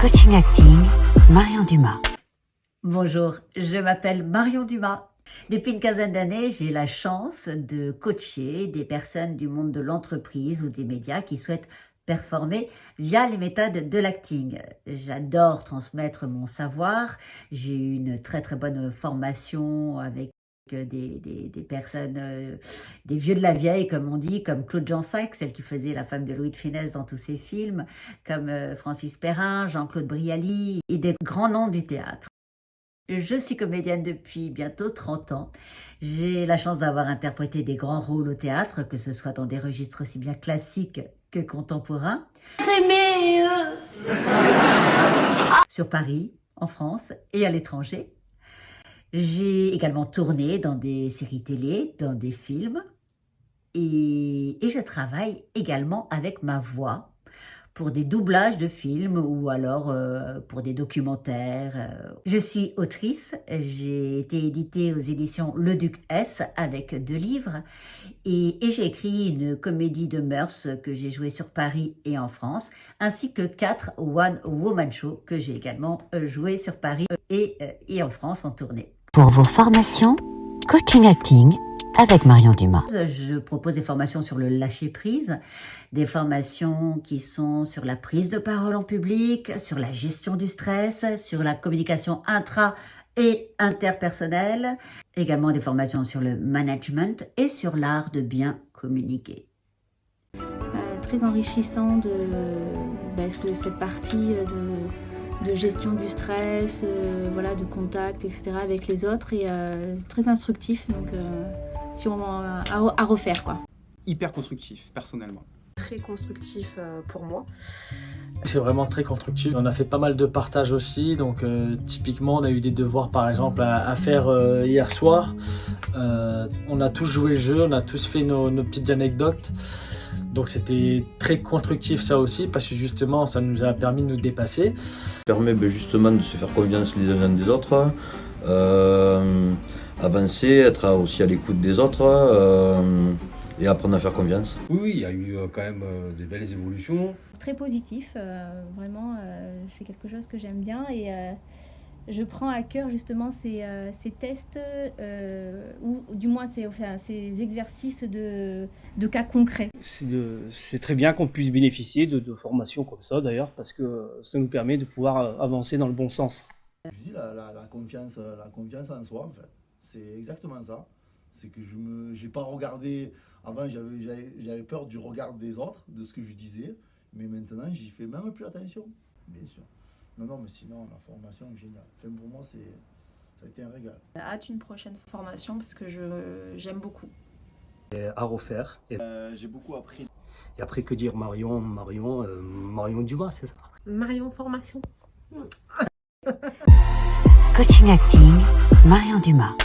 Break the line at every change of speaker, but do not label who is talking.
Coaching Acting, Marion Dumas.
Bonjour, je m'appelle Marion Dumas. Depuis une quinzaine d'années, j'ai la chance de coacher des personnes du monde de l'entreprise ou des médias qui souhaitent performer via les méthodes de l'acting. J'adore transmettre mon savoir. J'ai eu une très bonne formation avec des personnes, des vieux de la vieille, comme on dit, comme Claude Jansac, celle qui faisait la femme de Louis de Funès dans tous ses films, comme Francis Perrin, Jean-Claude Brialy et des grands noms du théâtre. Je suis comédienne depuis bientôt 30 ans. J'ai la chance d'avoir interprété des grands rôles au théâtre, que ce soit dans des registres aussi bien classiques que contemporains. Sur Paris, en France et à l'étranger. J'ai également tourné dans des séries télé, dans des films. Et je travaille également avec ma voix pour des doublages de films ou alors pour des documentaires. Je suis autrice, j'ai été éditée aux éditions Le Duc S avec 2 livres et j'ai écrit une comédie de mœurs que j'ai jouée sur Paris et en France, ainsi que 4 one-woman shows que j'ai également joué sur Paris et en France en tournée.
Pour vos formations, Coaching Acting avec Marion Dumas.
Je propose des formations sur le lâcher-prise, des formations qui sont sur la prise de parole en public, sur la gestion du stress, sur la communication intra- et interpersonnelle, également des formations sur le management et sur l'art de bien communiquer.
Très enrichissant cette partie de gestion du stress, de contact, etc. avec les autres et très instructif, donc sûrement à refaire, quoi.
Hyper constructif, personnellement.
Très constructif pour moi.
C'est vraiment très constructif. On a fait pas mal de partages aussi, donc typiquement on a eu des devoirs par exemple à faire hier soir. On a tous joué le jeu, on a tous fait nos petites anecdotes. Donc c'était très constructif ça aussi, parce que justement ça nous a permis de nous dépasser.
Ça permet justement de se faire confiance les uns des autres, avancer, être aussi à l'écoute des autres et apprendre à faire confiance.
Oui, il y a eu quand même des belles évolutions.
Très positif, vraiment, c'est quelque chose que j'aime bien et je prends à cœur justement ces tests ou du moins ces exercices de cas concrets.
C'est très bien qu'on puisse bénéficier de formations comme ça d'ailleurs, parce que ça nous permet de pouvoir avancer dans le bon sens.
Je dis la confiance en soi, en fait. C'est exactement ça. C'est que j'ai pas regardé. Avant, j'avais peur du regard des autres, de ce que je disais, mais maintenant, j'y fais même plus attention, bien sûr. Non, mais sinon, la formation est géniale. Enfin, pour moi, ça a été un régal.
Hâte une prochaine formation parce que j'aime beaucoup.
Et à refaire.
J'ai beaucoup appris.
Et après, que dire Marion Dumas, c'est ça?
Marion Formation.
Coaching Acting, Marion Dumas.